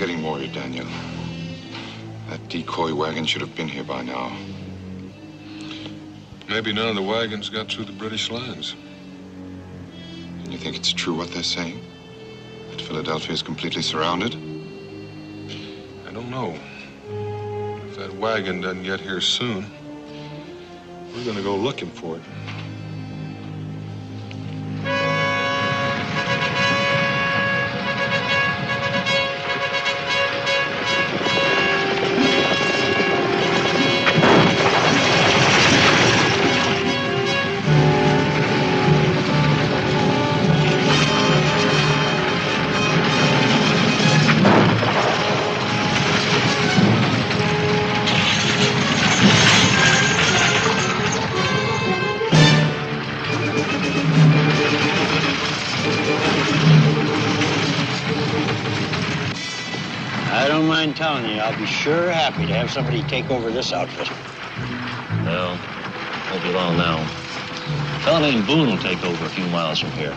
getting worried, Daniel. That decoy wagon should have been here by now. Maybe none of the wagons got through the British lines. And you think it's true what they're saying? That Philadelphia is completely surrounded? I don't know. If that wagon doesn't get here soon, we're gonna go looking for it. I'm telling you, I'll be sure happy to have somebody take over this outfit. Well, won't be long now. A fellow named Boone will take over a few miles from here.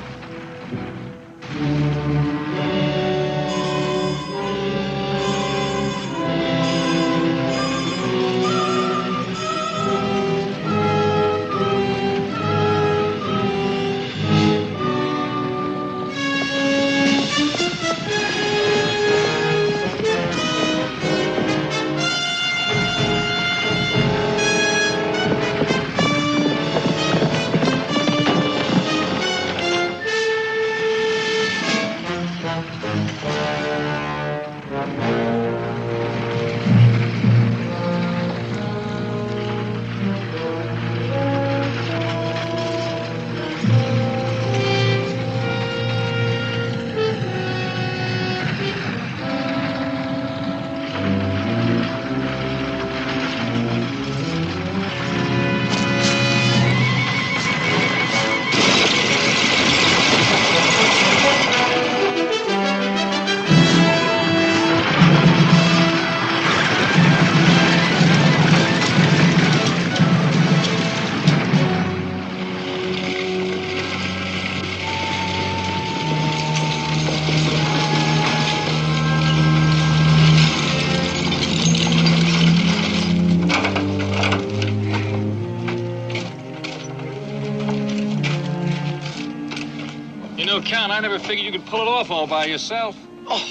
Count, I never figured you could pull it off all by yourself. Oh,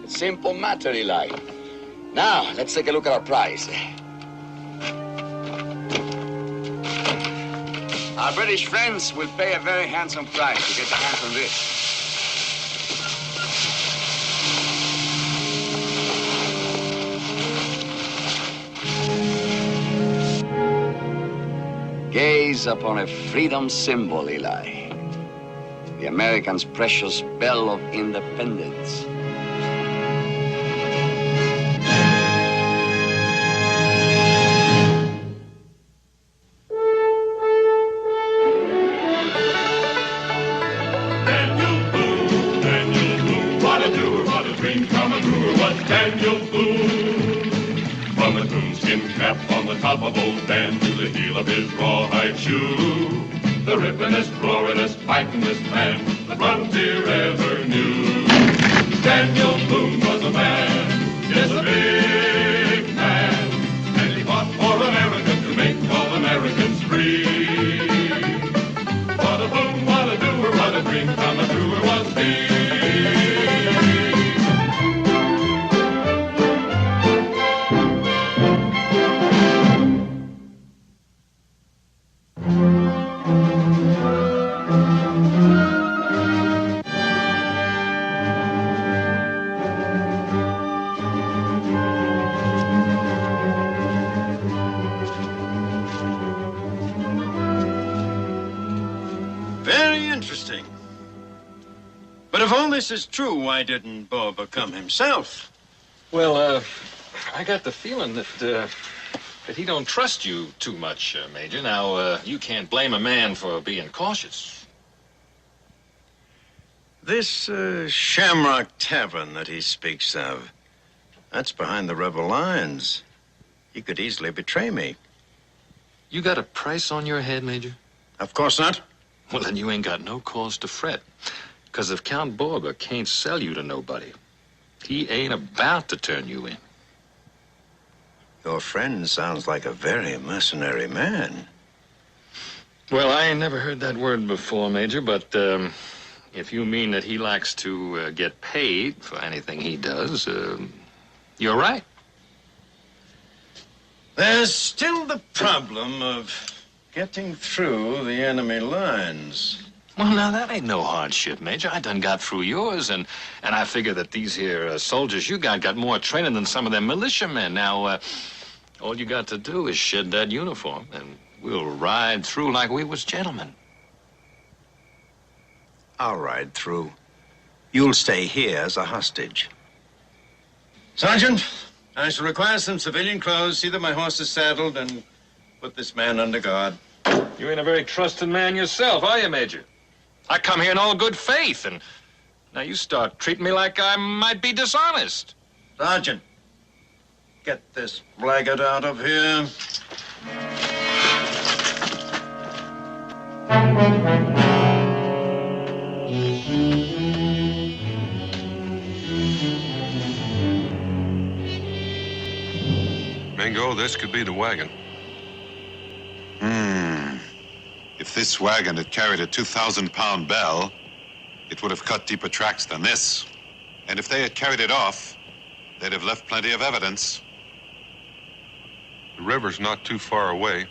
it's a simple matter, Eli. Now, let's take a look at our prize. Our British friends will pay a very handsome price to get their hands on this. Gaze upon a freedom symbol, Eli. The Americans' precious bell of independence. Daniel Boone, what a doer, what a dream come true, was Daniel Boone. From the coonskin cap on the top of old Dan to the heel of his rawhide shoe. The rippenest, roaringest, fightingest man the frontier ever knew. Daniel Boone was a man, yes, a big man, and he fought for America to make all Americans free. What a Boone, what a doer, what a dream come true was he. But if all this is true, why didn't Boba come himself? Well, I got the feeling that he don't trust you too much, Major. Now, you can't blame a man for being cautious. This Shamrock Tavern that he speaks of, that's behind the rebel lines. He could easily betray me. You got a price on your head, Major? Of course not. Well, then you ain't got no cause to fret. Because if Count Borba can't sell you to nobody, He ain't about to turn you in. Your friend sounds like a very mercenary man. Well, I ain't never heard that word before, Major, but if you mean that he likes to get paid for anything he does, you're right. There's still the problem of getting through the enemy lines. Well, now, that ain't no hardship, Major. I done got through yours, and I figure that these here soldiers you got more training than some of them militiamen. Now, all you got to do is shed that uniform, and we'll ride through like we was gentlemen. I'll ride through. You'll stay here as a hostage. Sergeant, I shall require some civilian clothes, see that my horse is saddled, and put this man under guard. You ain't a very trusting man yourself, are you, Major? I come here in all good faith, and now you start treating me like I might be dishonest. Sergeant, get this blackguard out of here. Mingo, this could be the wagon. If this wagon had carried a 2,000-pound bell, it would have cut deeper tracks than this. And if they had carried it off, they'd have left plenty of evidence. The river's not too far away.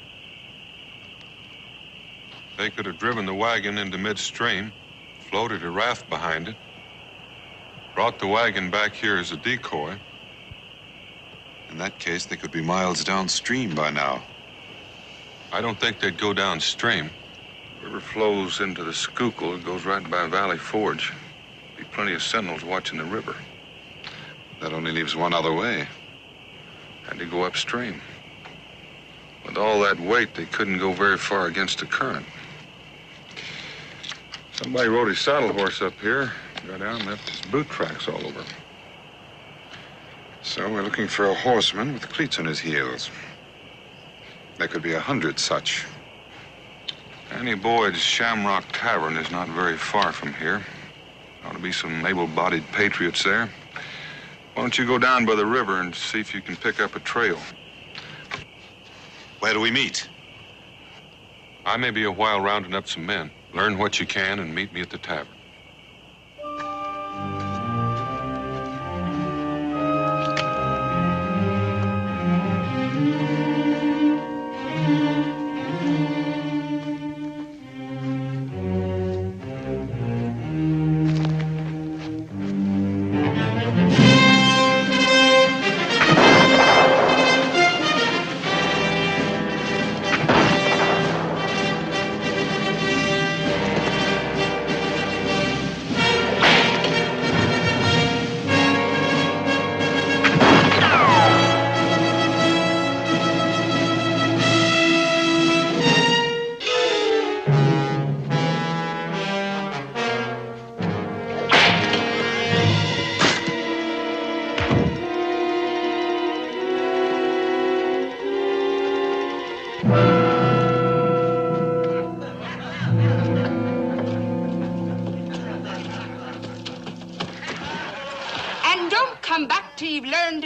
They could have driven the wagon into midstream, floated a raft behind it, brought the wagon back here as a decoy. In that case, they could be miles downstream by now. I don't think they'd go downstream. The river flows into the Schuylkill. It goes right by Valley Forge. Be plenty of sentinels watching the river. That only leaves one other way. Had to go upstream. With all that weight, they couldn't go very far against the current. Somebody rode his saddle horse up here, got down and left his boot tracks all over. So we're looking for a horseman with cleats on his heels. There could be 100 such. Annie Boyd's Shamrock Tavern is not very far from here. Ought to be some able-bodied patriots there. Why don't you go down by the river and see if you can pick up a trail? Where do we meet? I may be a while rounding up some men. Learn what you can and meet me at the tavern.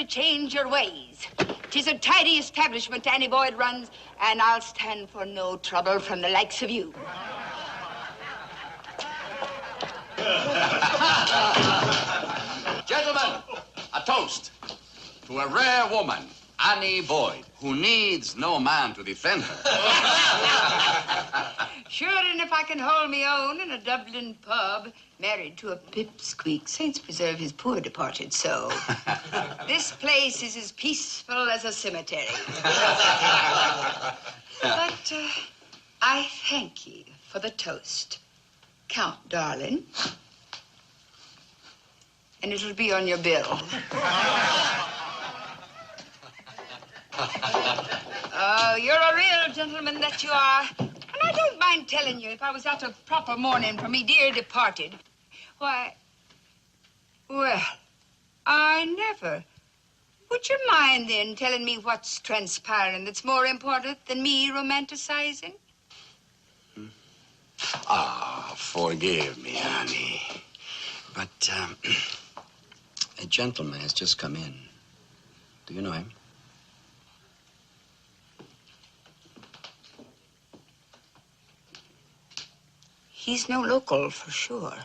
Change your ways. 'Tis a tidy establishment Annie Boyd runs, and I'll stand for no trouble from the likes of you. Gentlemen, a toast to a rare woman, Annie Boyd, who needs no man to defend her. Sure, and if I can hold me own in a Dublin pub, married to a pipsqueak, saints preserve his poor departed soul. This place is as peaceful as a cemetery. But I thank ye for the toast. Count, darling. And it'll be on your bill. Oh, you're a real gentleman that you are. And I don't mind telling you, if I was at a proper mourning for me dear departed, why, well, I never. Would you mind, then, telling me what's transpiring that's more important than me romanticizing? Ah, forgive me, Annie. But, gentleman has just come in. Do you know him? He's no local, for sure.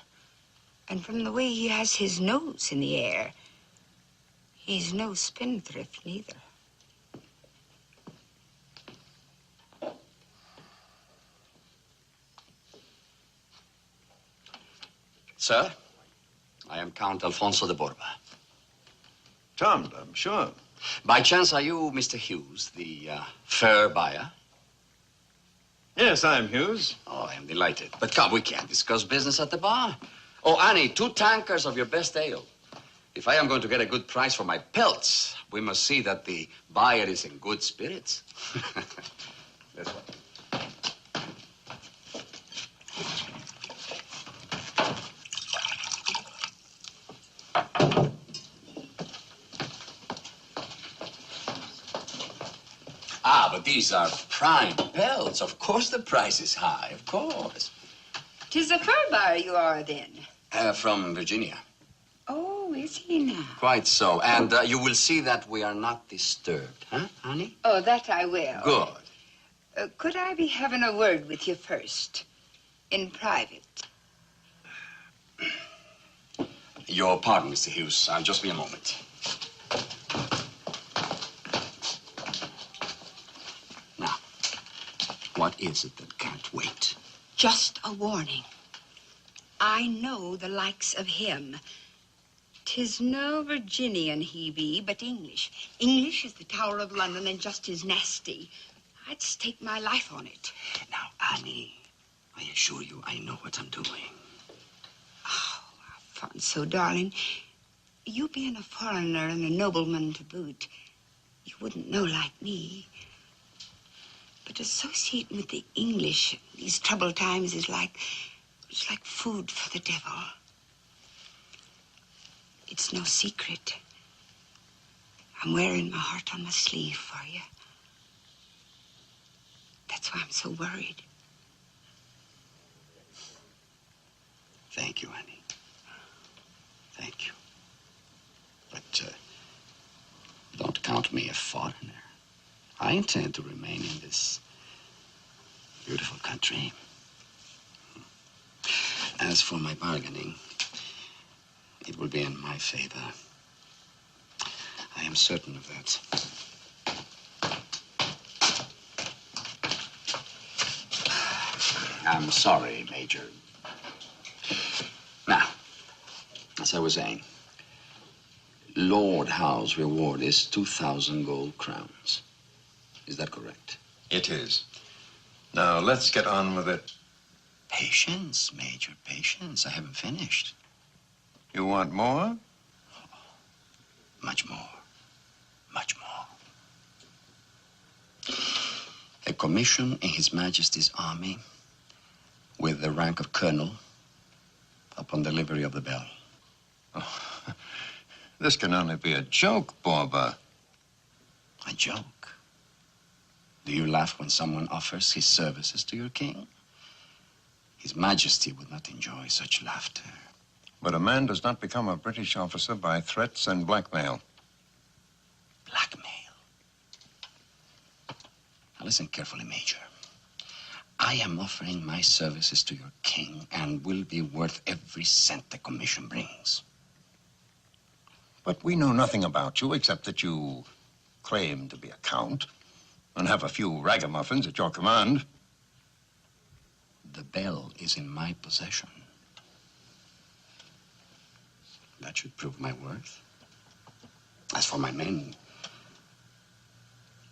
And from the way he has his nose in the air, he's no spendthrift, neither. Sir, I am Count Alfonso de Borba. Charmed, I'm sure. By chance, are you Mr. Hughes, the fur buyer? Yes, I'm Hughes. Oh, I am delighted. But come, we can't discuss business at the bar. Oh, Annie, 2 tankers of your best ale. If I am going to get a good price for my pelts, we must see that the buyer is in good spirits. That's what. Ah, but these are prime pelts. Of course the price is high, of course. 'Tis a fur buyer you are, then. From Virginia. Oh, is he now? Quite so. And you will see that we are not disturbed, huh, honey? Oh, that I will. Good. Could I be having a word with you first, in private? Your pardon, Mr. Hughes. Just be a moment. Now, what is it that can't wait? Just a warning. I know the likes of him. 'Tis no Virginian he be, but English. English is the Tower of London and just as nasty. I'd stake my life on it. Now, Annie, I assure you I know what I'm doing. Oh, Alfonso, darling, you being a foreigner and a nobleman to boot, you wouldn't know like me. But associating with the English these troubled times is it's like food for the devil. It's no secret. I'm wearing my heart on my sleeve for you. That's why I'm so worried. Thank you, Annie. Thank you. But don't count me a foreigner. I intend to remain in this beautiful country. As for my bargaining, it will be in my favor. I am certain of that. I'm sorry, Major. Now, as I was saying, Lord Howe's reward is 2,000 gold crowns. Is that correct? It is. Now, let's get on with it. Patience, Major, patience. I haven't finished. You want more? Much more. Much more. A commission in His Majesty's army with the rank of colonel upon delivery of the bell. Oh, this can only be a joke, Borba. A joke? Do you laugh when someone offers his services to your king? His Majesty would not enjoy such laughter. But a man does not become a British officer by threats and blackmail. Blackmail? Now listen carefully, Major. I am offering my services to your king and will be worth every cent the commission brings. But we know nothing about you except that you claim to be a count and have a few ragamuffins at your command. The bell is in my possession. That should prove my worth. As for my men,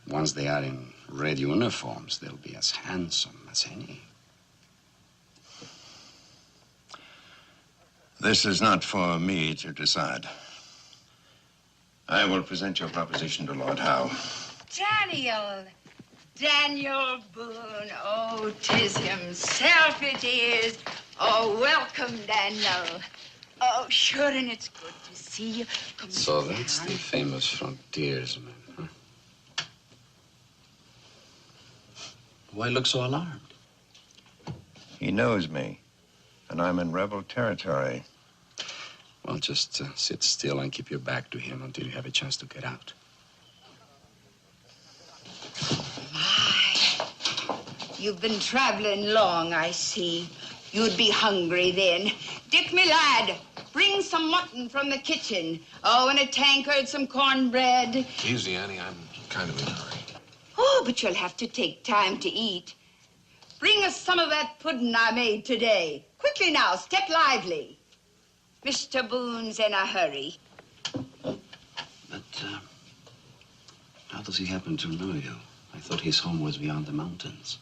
once they are in red uniforms, they'll be as handsome as any. This is not for me to decide. I will present your proposition to Lord Howe. Daniel Boone. Oh, 'tis himself it is. Oh, welcome, Daniel. Oh, sure, and it's good to see you. Come So sit that's down. the famous frontiersman, huh? Why look so alarmed? He knows me, and I'm in rebel territory. Well, just sit still and keep your back to him until you have a chance to get out. My, you've been traveling long, I see. You'd be hungry then. Dick, me lad, bring some mutton from the kitchen. Oh, and a tankard, some cornbread. Easy, Annie. I'm kind of in a hurry. Oh, but you'll have to take time to eat. Bring us some of that pudding I made today. Quickly now, step lively. Mr. Boone's in a hurry. But, how does he happen to know you? I thought his home was beyond the mountains.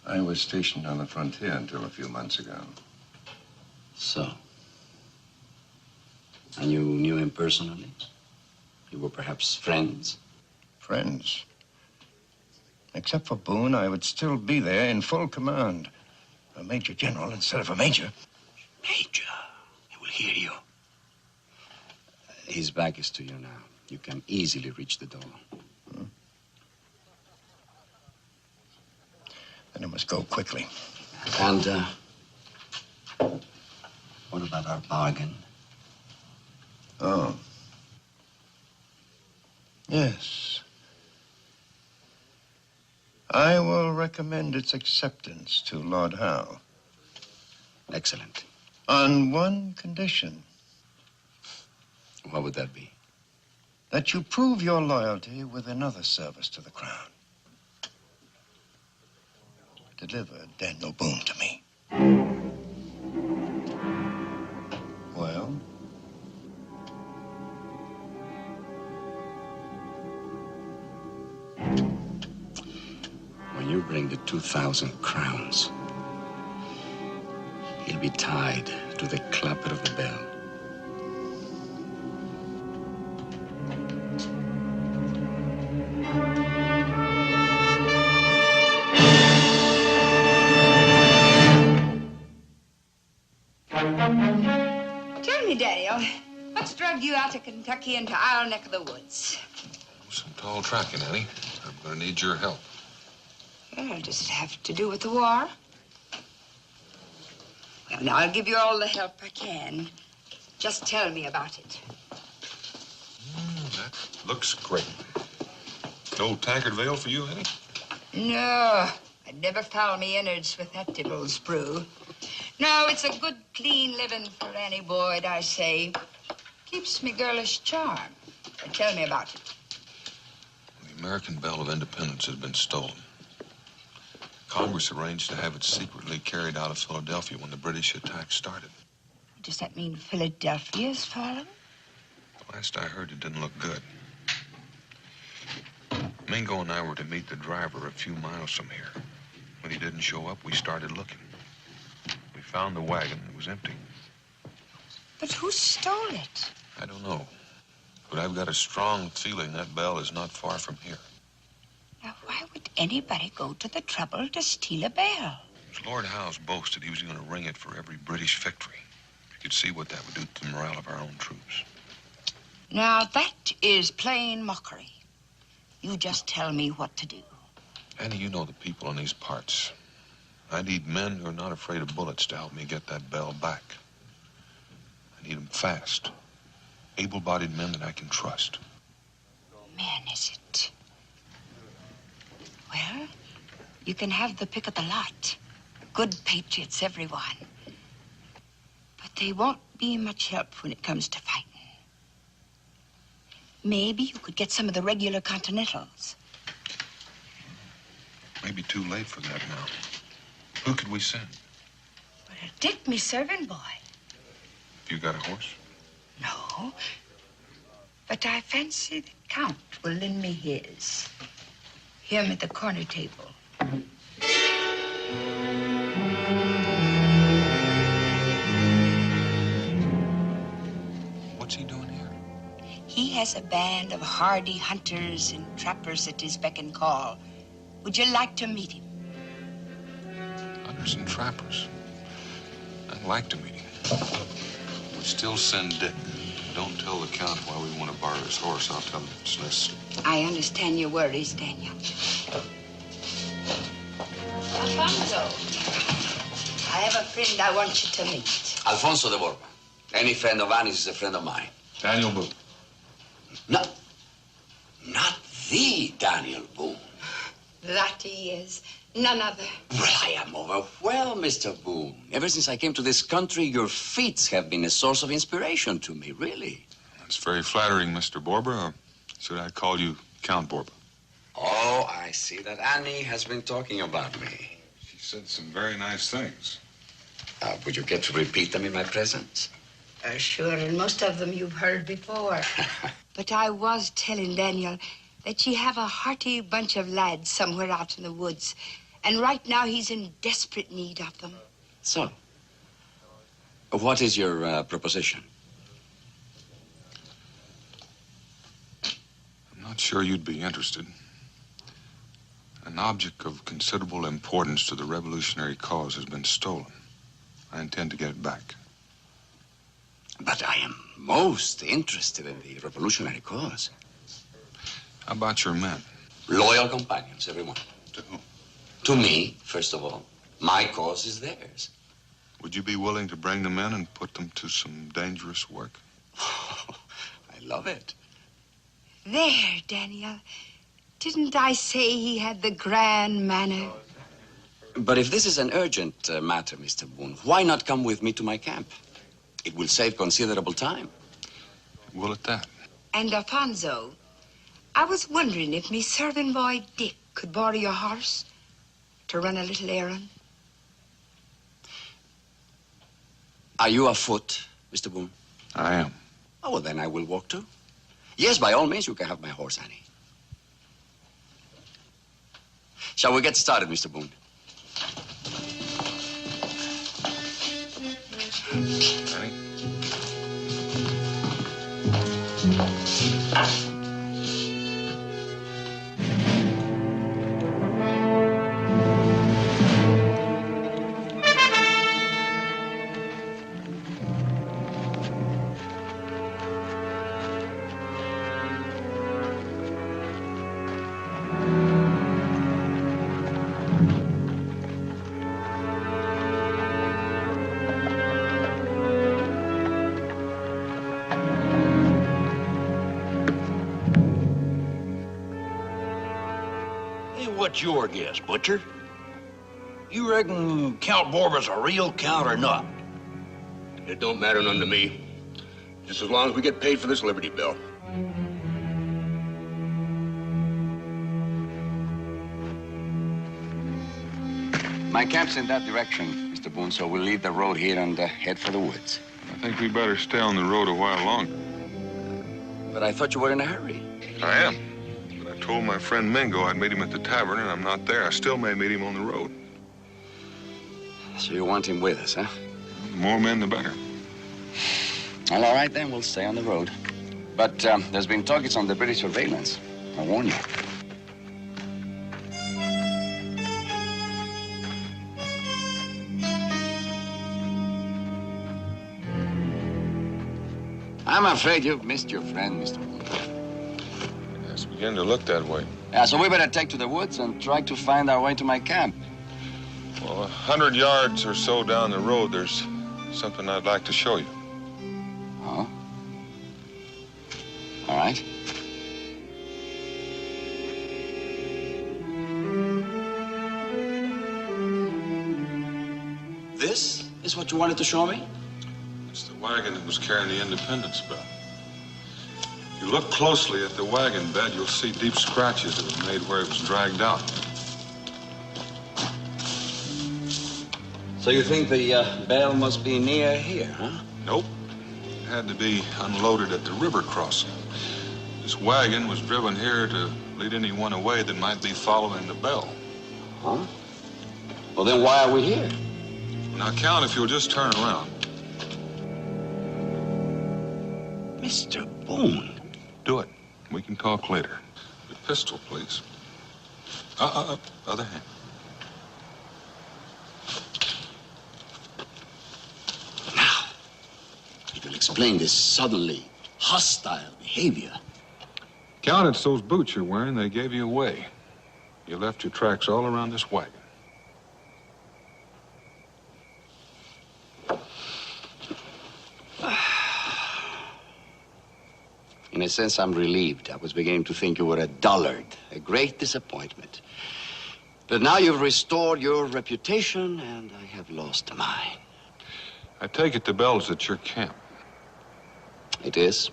I was stationed on the frontier until a few months ago. So? And you knew him personally? You were perhaps friends? Friends? Except for Boone, I would still be there in full command. A major general instead of a major. Major, he will hear you. His back is to you now. You can easily reach the door. Then I must go quickly. And, what about our bargain? Oh. Yes. I will recommend its acceptance to Lord Howe. Excellent. On one condition. What would that be? That you prove your loyalty with another service to the crown. Deliver Daniel Boone to me. Well? When you bring the 2,000 crowns, he'll be tied to the clapper of the bell. Tell me, Daniel, what's drugged you out of Kentucky into our neck of the woods? Some tall tracking, Annie. I'm going to need your help. Well, does it have to do with the war? Well, now, I'll give you all the help I can. Just tell me about it. That looks great. No tankard veil for you, Annie? No, I'd never foul me innards with that devil's brew. No, it's a good, clean living for any Boyd, I say. Keeps me girlish charm. But tell me about it. The American Bell of Independence has been stolen. Congress arranged to have it secretly carried out of Philadelphia when the British attack started. Does that mean Philadelphia's fallen? Last I heard, it didn't look good. Mingo and I were to meet the driver a few miles from here. When he didn't show up, we started looking. We found the wagon. It was empty. But who stole it? I don't know. But I've got a strong feeling that bell is not far from here. Now, why would anybody go to the trouble to steal a bell? Lord Howe's boasted he was going to ring it for every British victory. You could see what that would do to the morale of our own troops. Now, that is plain mockery. You just tell me what to do. Annie, you know the people in these parts. I need men who are not afraid of bullets to help me get that bell back. I need them fast. Able-bodied men that I can trust. Men, is it? Well, you can have the pick of the lot. Good patriots, everyone. But they won't be much help when it comes to fighting. Maybe you could get some of the regular Continentals. Maybe too late for that now. Who could we send? Well, Dick, me servant boy. You got a horse? No. But I fancy the Count will lend me his. Him at the corner table. What's he doing here? He has a band of hardy hunters and trappers at his beck and call. Would you like to meet him? Hunters and trappers. I'd like to meet him. We still send Dick. Don't tell the Count why we want to borrow his horse. I'll tell him it's necessary. I understand your worries, Daniel. Alfonso, I have a friend I want you to meet. Alfonso de Borba. Any friend of Annie's is a friend of mine. Daniel Boone. No, not the Daniel Boone. That he is. None other. Well, I am overwhelmed, Mr. Boone. Ever since I came to this country, your feats have been a source of inspiration to me, really. That's very flattering, Mr. Borba. Or should I call you Count Borba? Oh, I see that Annie has been talking about me. She said some very nice things. Would you care to repeat them in my presence? Sure, and most of them you've heard before. But I was telling Daniel that you have a hearty bunch of lads somewhere out in the woods. And right now he's in desperate need of them. So, what is your proposition? I'm not sure you'd be interested. An object of considerable importance to the revolutionary cause has been stolen. I intend to get it back. But I am most interested in the revolutionary cause. How about your men? Loyal companions, everyone. To whom? To me, first of all. My cause is theirs. Would you be willing to bring them in and put them to some dangerous work? I love it. There, Daniel. Didn't I say he had the grand manner? But if this is an urgent matter, Mr. Boone, why not come with me to my camp? It will save considerable time. Will at that. And Alfonso, I was wondering if me servant boy Dick could borrow your horse to run a little errand. Are you afoot, Mr. Boone? I am. Oh, well, then I will walk too. Yes, by all means, you can have my horse, Annie. Shall we get started, Mr. Boone? Annie? What's your guess, Butcher? You reckon Count Borba's a real count or not? It don't matter none to me. Just as long as we get paid for this Liberty Bell. My camp's in that direction, Mr. Boone, so we'll leave the road here and head for the woods. I think we better stay on the road a while longer. But I thought you were in a hurry. I am. But I told my friend Mingo I'd meet him at the tavern, and I'm not there. I still may meet him on the road. So you want him with us, huh? The more men, the better. Well, all right, then. We'll stay on the road. But there's been targets on the British surveillance. I warn you. I'm afraid you've missed your friend, Mr. Boone. It's beginning to look that way. Yeah, so we better take to the woods and try to find our way to my camp. Well, 100 yards or so down the road, there's something I'd like to show you. Oh? All right. This is what you wanted to show me? It's the wagon that was carrying the Independence Bell. If you look closely at the wagon bed, you'll see deep scratches that were made where it was dragged out. So you think the bell must be near here, huh? Nope. It had to be unloaded at the river crossing. This wagon was driven here to lead anyone away that might be following the bell. Huh? Well, then why are we here? Now, Count, if you'll just turn around. Mr. Boone. Do it. We can talk later. Your pistol, please. Other hand. Now, it will explain this suddenly hostile behavior. Count, it's those boots you're wearing. They gave you away. You left your tracks all around this wagon. In a sense, I'm relieved. I was beginning to think you were a dullard, a great disappointment. But now you've restored your reputation, and I have lost mine. I take it the bell's at your camp. It is.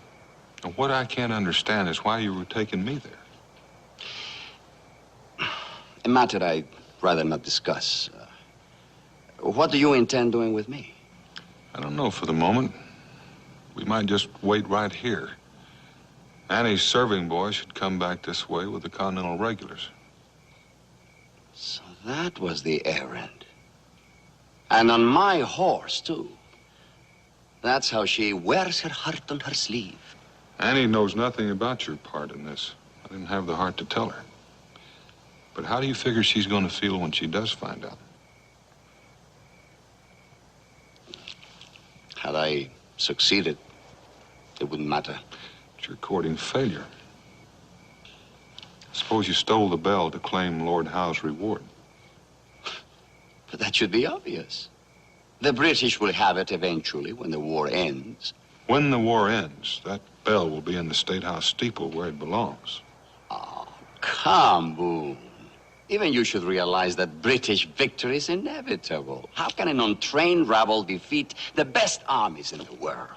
And what I can't understand is why you were taking me there. A matter I'd rather not discuss. What do you intend doing with me? I don't know for the moment. We might just wait right here. Annie's serving boy should come back this way with the Continental regulars. So that was the errand. And on my horse, too. That's how she wears her heart on her sleeve. Annie knows nothing about your part in this. I didn't have the heart to tell her. But how do you figure she's going to feel when she does find out? Had I succeeded, it wouldn't matter. It's your courting failure. Suppose you stole the bell to claim Lord Howe's reward. But that should be obvious. The British will have it eventually when the war ends. When the war ends, that bell will be in the State House steeple where it belongs. Oh, come, Boone. Even you should realize that British victory is inevitable. How can an untrained rabble defeat the best armies in the world?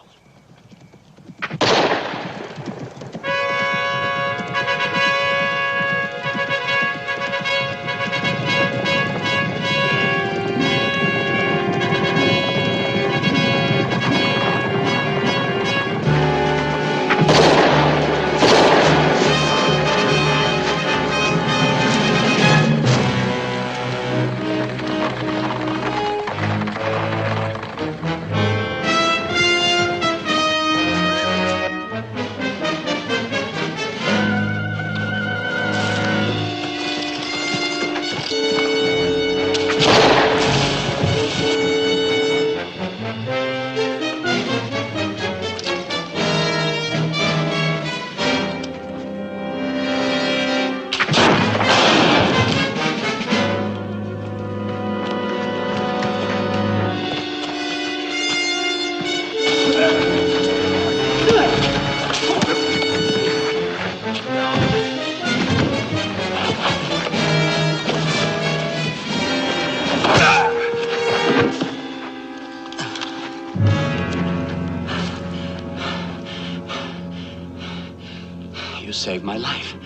You saved my life.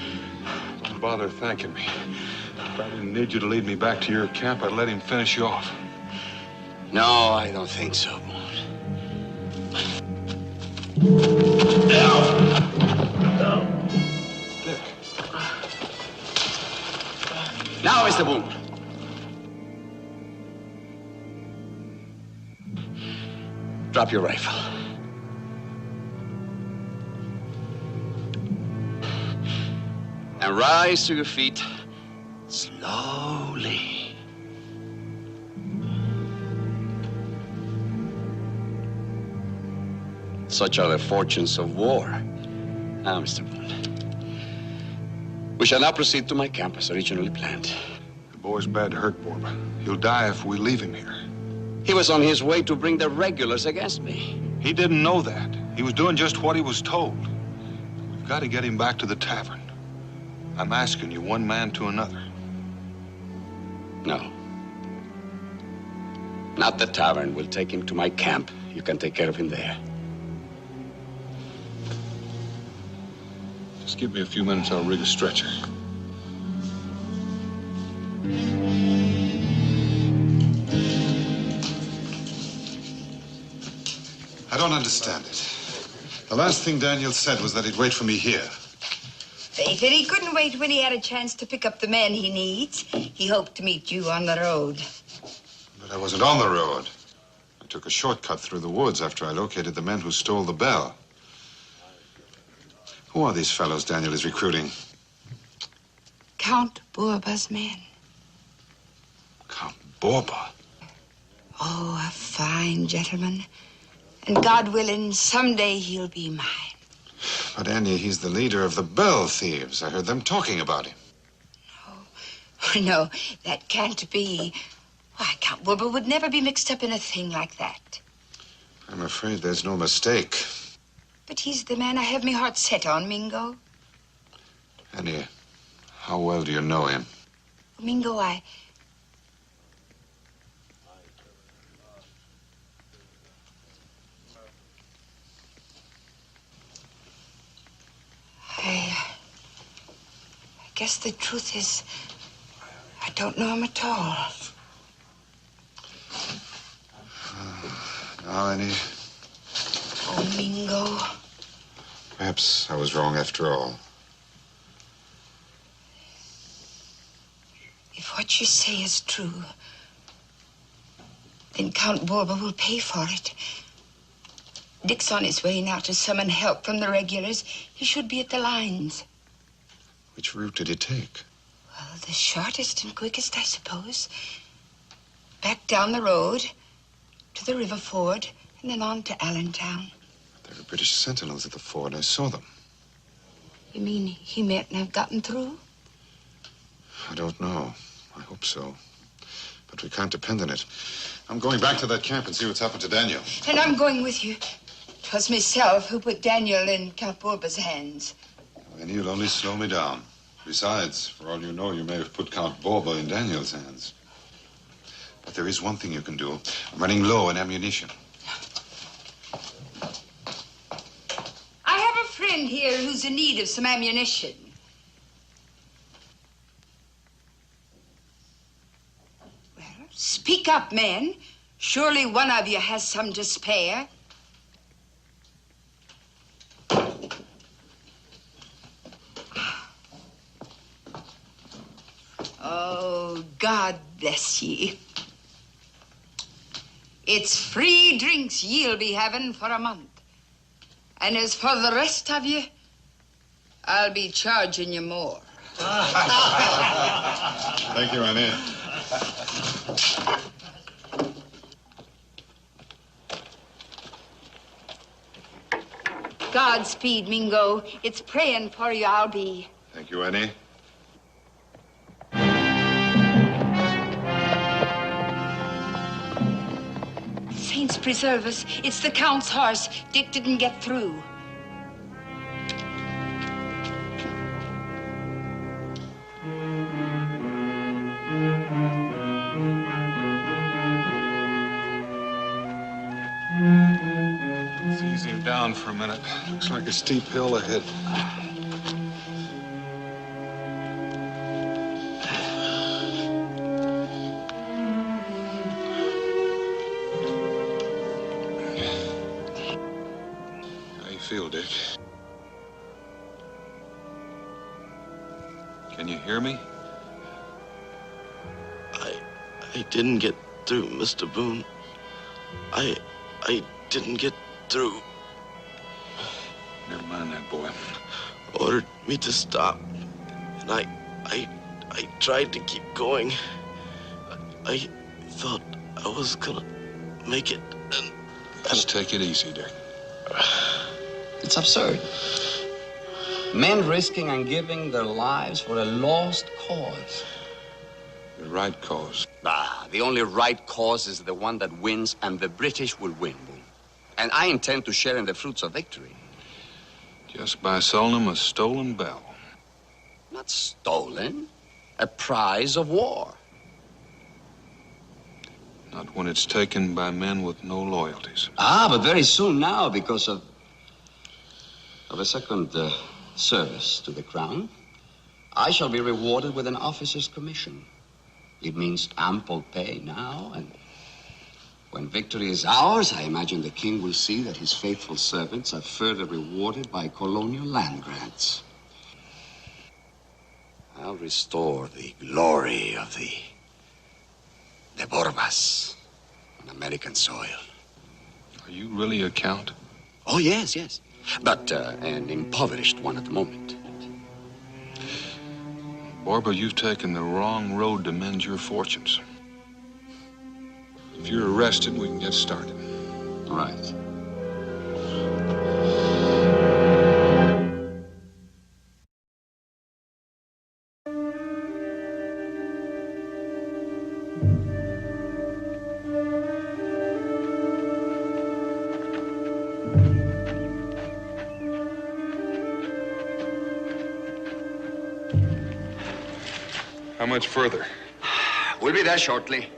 Don't bother thanking me. If I didn't need you to lead me back to your camp, I'd let him finish you off. No, I don't think so, Boone. Dick. Now, Mr. Boone. Drop your rifle. And rise to your feet slowly. Such are the fortunes of war. Now, Mr. Boone, we shall now proceed to my camp as originally planned. The boy's bad hurt, Borba. He'll die if we leave him here. He was on his way to bring the regulars against me. He didn't know that. He was doing just what he was told. We've got to get him back to the tavern. I'm asking you, one man to another. No. Not the tavern. We'll take him to my camp. You can take care of him there. Just give me a few minutes, I'll rig a stretcher. I don't understand it. The last thing Daniel said was that he'd wait for me here. Faith, and he couldn't wait when he had a chance to pick up the men he needs. He hoped to meet you on the road. But I wasn't on the road. I took a shortcut through the woods after I located the men who stole the bell. Who are these fellows Daniel is recruiting? Count Borba's men. Count Borba? Oh, a fine gentleman. And God willing, someday he'll be mine. But Annie, he's the leader of the bell thieves. I heard them talking about him. No, that can't be. Why, Count Borba would never be mixed up in a thing like that. I'm afraid there's no mistake. But he's the man I have my heart set on, Mingo. Annie, how well do you know him? Mingo, I guess the truth is, I don't know him at all. Now, Annie, Oh, Mingo. perhaps I was wrong after all. If what you say is true, then Count Borba will pay for it. Dick's on his way now to summon help from the regulars. He should be at the lines. Which route did he take? Well, the shortest and quickest, I suppose. Back down the road to the river ford and then on to Allentown. There were British sentinels at the ford. I saw them. You mean he mayn't have gotten through? I don't know. I hope so. But we can't depend on it. I'm going back to that camp and see what's happened to Daniel. And I'm going with you. 'Twas myself who put Daniel in Count Borba's hands. And you'll only slow me down. Besides, for all you know, you may have put Count Borba in Daniel's hands. But there is one thing you can do. I'm running low on ammunition. I have a friend here who's in need of some ammunition. Well, speak up, men. Surely one of you has some to spare. Oh, God bless ye. It's free drinks ye'll be having for a month. And as for the rest of you, I'll be charging you more. Thank you, Annie. Godspeed, Mingo. It's praying for you I'll be. Thank you, Annie. Saints preserve us. It's the Count's horse. Dick didn't get through. Let's ease him down for a minute. Looks like a steep hill ahead. How you feel, Dick? Can you hear me? I didn't get through, Mr. Boone. I didn't get through. Never mind that, boy. Ordered me to stop, and I tried to keep going. I thought I was gonna make it, and Just take it easy, Dick. It's absurd. Men risking and giving their lives for a lost cause. The right cause. The only right cause is the one that wins, and the British will win, Boone. And I intend to share in the fruits of victory. Just by selling them a stolen bell. Not stolen. A prize of war. Not when it's taken by men with no loyalties. But very soon now, because of a second service to the crown, I shall be rewarded with an officer's commission. It means ample pay now, and when victory is ours, I imagine the king will see that his faithful servants are further rewarded by colonial land grants. I'll restore the glory of the Borbas on American soil. Are you really a count? Oh, yes, yes. But an impoverished one at the moment. Borba, you've taken the wrong road to mend your fortunes. If you're arrested, we can get started. All right. How much further? We'll be there shortly.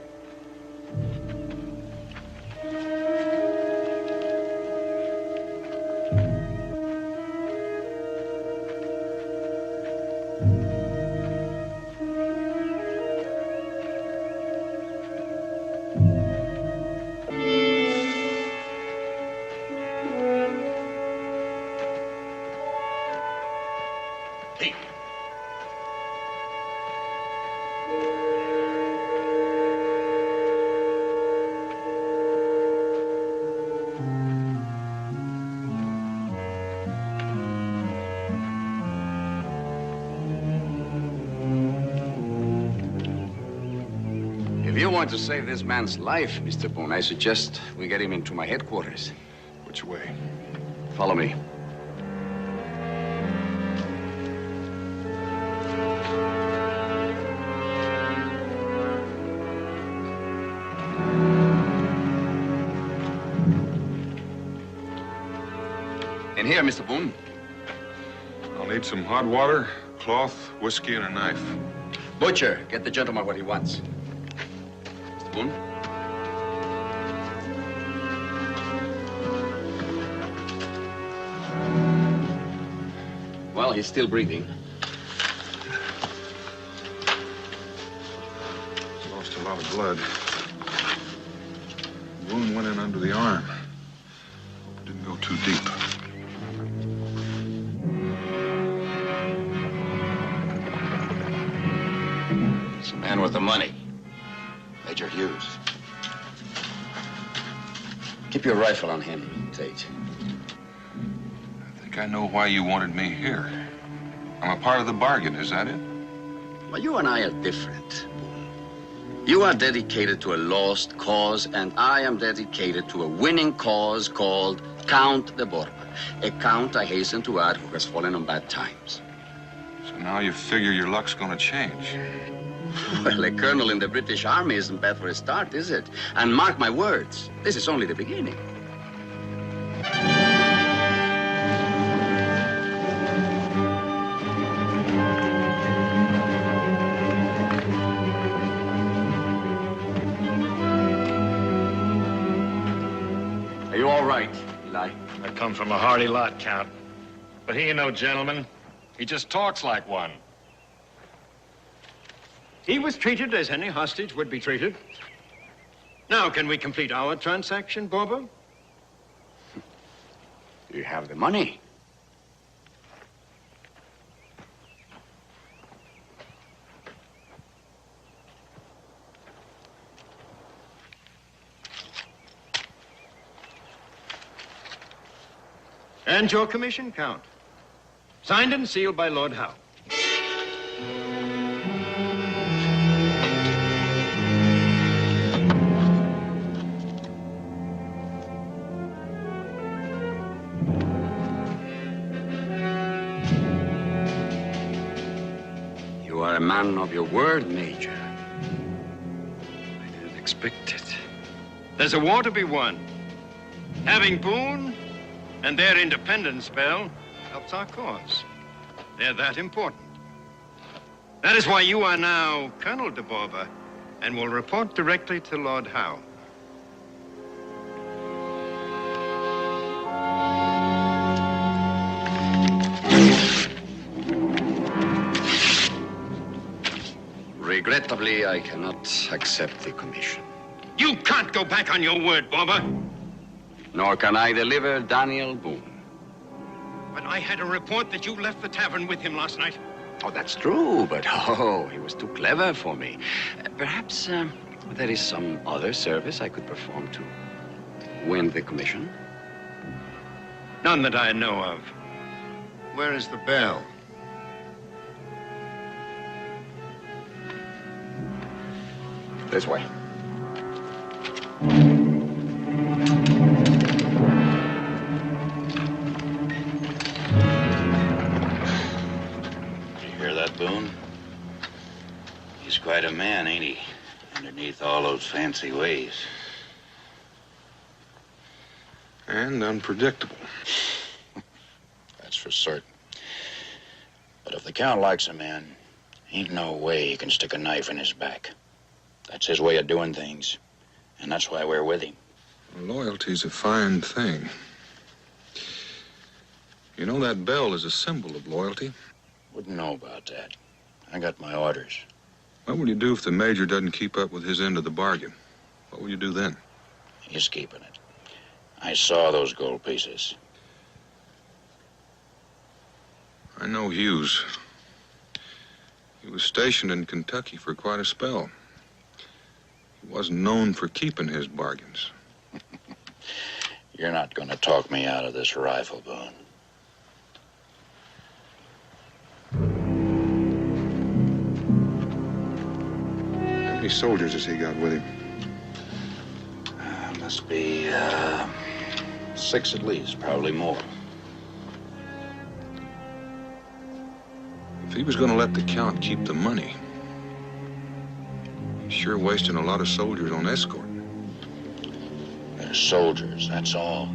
If you want to save this man's life, Mr. Boone, I suggest we get him into my headquarters. Which way? Follow me. In here, Mr. Boone. I'll need some hot water, cloth, whiskey, and a knife. Butcher, get the gentleman what he wants. Mr. Boone? Well, he's still breathing. He's lost a lot of blood. Wound went in under the arm. Hope it didn't go too deep. It's the man with the money. Major Hughes. Keep your rifle on him, Tate. I think I know why you wanted me here. I'm a part of the bargain, is that it? Well, you and I are different, Boone. You are dedicated to a lost cause, and I am dedicated to a winning cause called Count de Borba. A count, I hasten to add, who has fallen on bad times. So now you figure your luck's gonna change. Well, a colonel in the British Army isn't bad for a start, is it? And mark my words, this is only the beginning. Are you all right, Eli? I come from a hardy lot, Count. But he ain't no gentleman. He just talks like one. He was treated as any hostage would be treated. Now, can we complete our transaction, Borba? You have the money. And your commission, Count. Signed and sealed by Lord Howe. You are a man of your word, Major. I didn't expect it. There's a war to be won. Having Boone and their independence spell helps our cause. They're that important. That is why you are now Colonel de Borba and will report directly to Lord Howe. Regrettably, I cannot accept the commission. You can't go back on your word, Borba. Nor can I deliver Daniel Boone. But I had a report that you left the tavern with him last night. Oh, that's true, but he was too clever for me. Perhaps there is some other service I could perform to win the commission. None that I know of. Where is the bell? This way. Boone. He's quite a man, ain't he? Underneath all those fancy ways. And unpredictable. That's for certain. But if the Count likes a man, Ain't no way he can stick a knife in his back. That's his way of doing things. And that's why we're with him. Loyalty's a fine thing. You know, that bell is a symbol of loyalty. Wouldn't know about that. I got my orders. What will you do if the major doesn't keep up with his end of the bargain? What will you do then? He's keeping it. I saw those gold pieces. I know Hughes. He was stationed in Kentucky for quite a spell. He wasn't known for keeping his bargains. You're not going to talk me out of this rifle, Boone. How many soldiers has he got with him? Must be, 6 at least, probably more. If he was going to let the Count keep the money, he's sure wasting a lot of soldiers on escort. They're soldiers, that's all.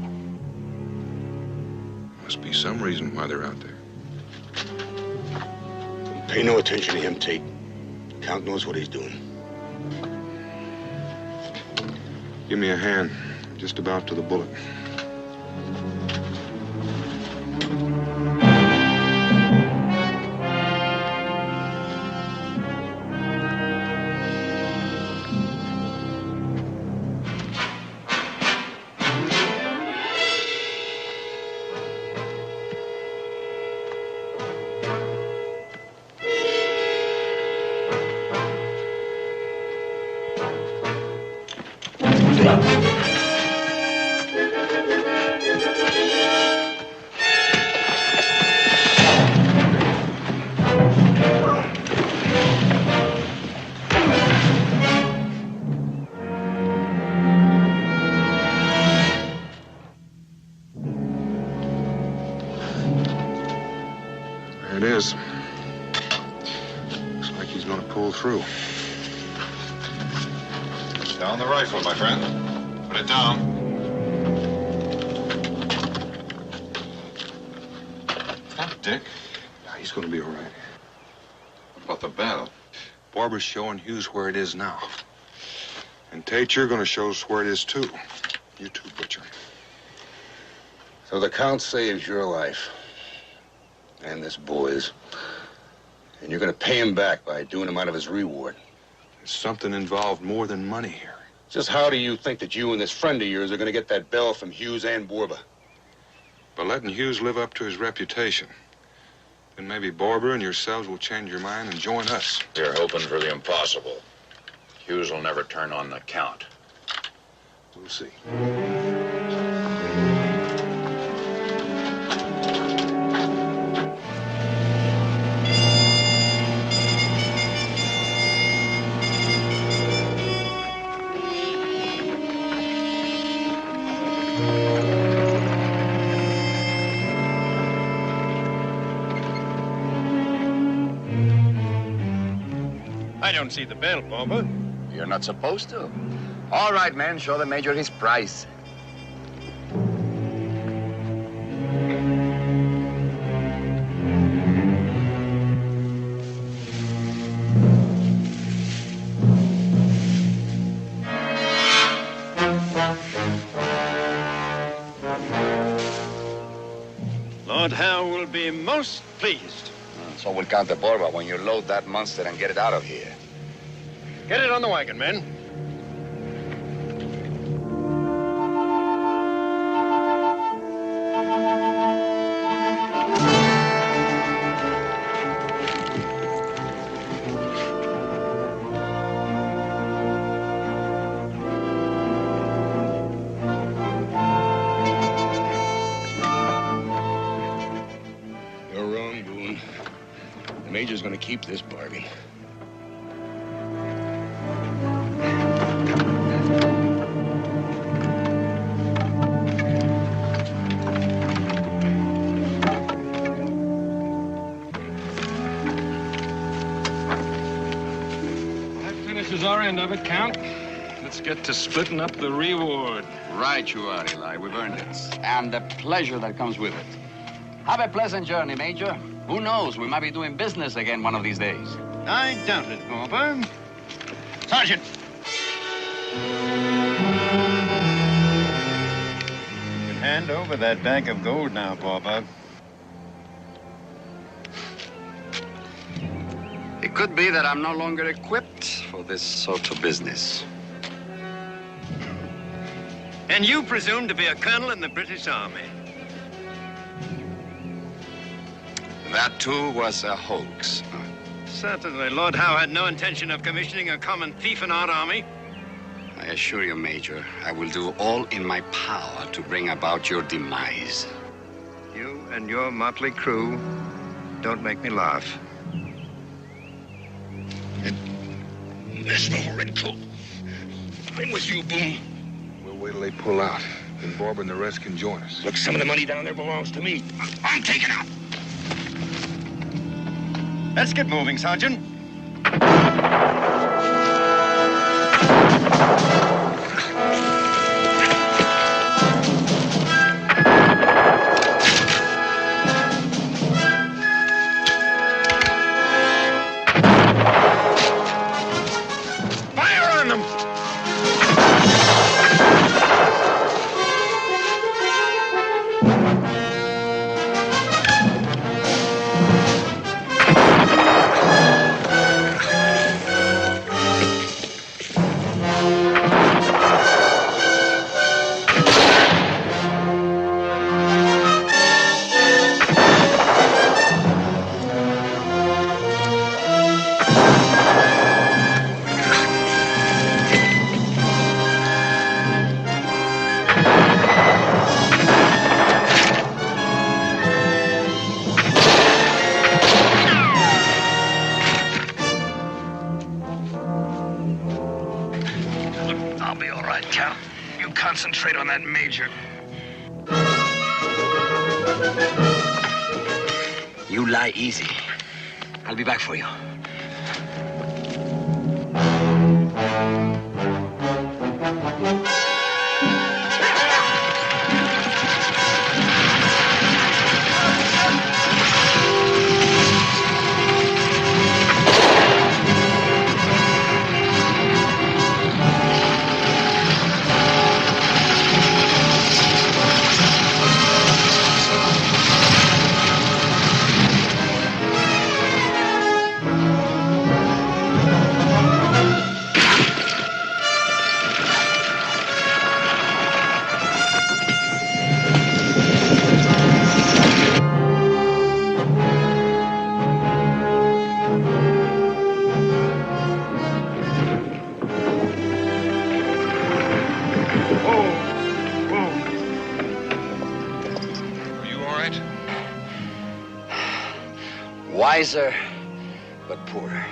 Must be some reason why they're out there. Pay no attention to him, Tate. Count knows what he's doing. Give me a hand. Just about to the bullet. There it is. Looks like he's gonna pull through. Down the rifle, my friend. Put it down. Dick? Yeah, he's gonna be all right. What about the bell? Barbara's showing Hughes where it is now. And Tate, you're gonna show us where it is too. You too, Butcher. So the Count saves your life. And this boy's. And you're gonna pay him back by doing him out of his reward. There's something involved more than money here. Just how do you think that you and this friend of yours are gonna get that bell from Hughes and Borba? By letting Hughes live up to his reputation. Then maybe Barbara and yourselves will change your mind and join us. You're hoping for the impossible. Hughes will never turn on the Count. We'll see. I don't see the bell, Borba. You're not supposed to. All right, man, show the Major his price. Lord Howe will be most pleased. So we'll count the Borba when you load that monster and get it out of here. Get it on the wagon, men. You're wrong, Boone. The Major's gonna keep this bargain. That finishes our end of it, Count. Let's get to splitting up the reward. Right you are, Eli. We've earned it. And the pleasure that comes with it. Have a pleasant journey, Major. Who knows? We might be doing business again one of these days. I doubt it, Borba. Sergeant! You can hand over that bag of gold now, Borba. It could be that I'm no longer equipped for this sort of business. And you presume to be a colonel in the British Army? That, too, was a hoax. Certainly. Lord Howe had no intention of commissioning a common thief in our army. I assure you, Major, I will do all in my power to bring about your demise. You and your motley crew don't make me laugh. There's no red coat. I'm with you, Boone. We'll wait till they pull out. Then Bob and the rest can join us. Look, some of the money down there belongs to me. I'm taking out. Let's get moving, Sergeant. Fire on them! I'll be all right, Cal. You concentrate on that Major. You lie easy. I'll be back for you. Wiser, but poorer.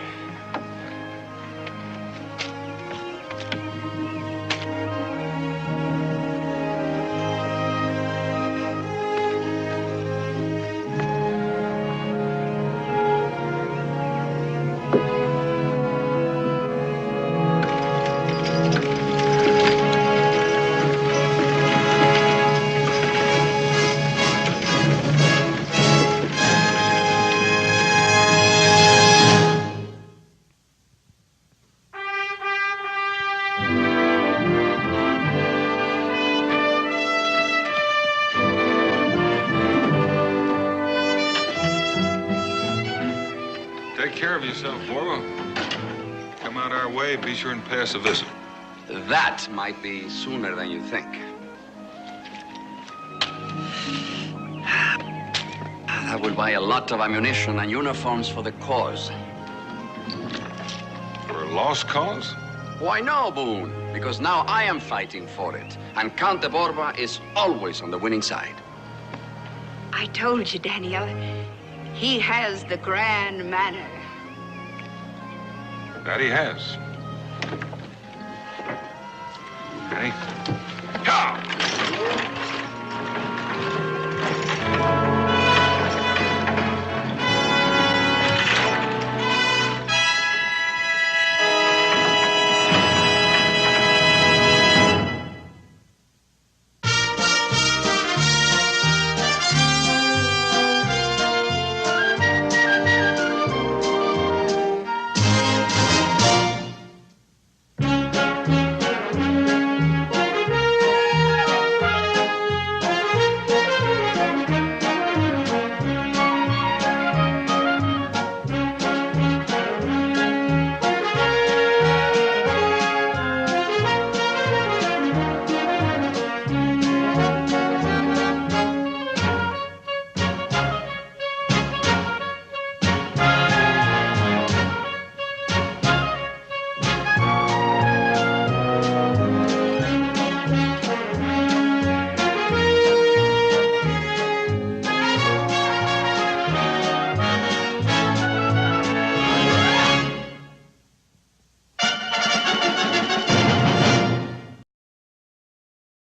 Take care of yourself, Borba. Come out our way, be sure and pay us a visit. That might be sooner than you think. That will buy a lot of ammunition and uniforms for the cause. For a lost cause? Why no, Boone? Because now I am fighting for it. And Count de Borba is always on the winning side. I told you, Daniel. He has the grand manner. That he has. Hey. Yeah.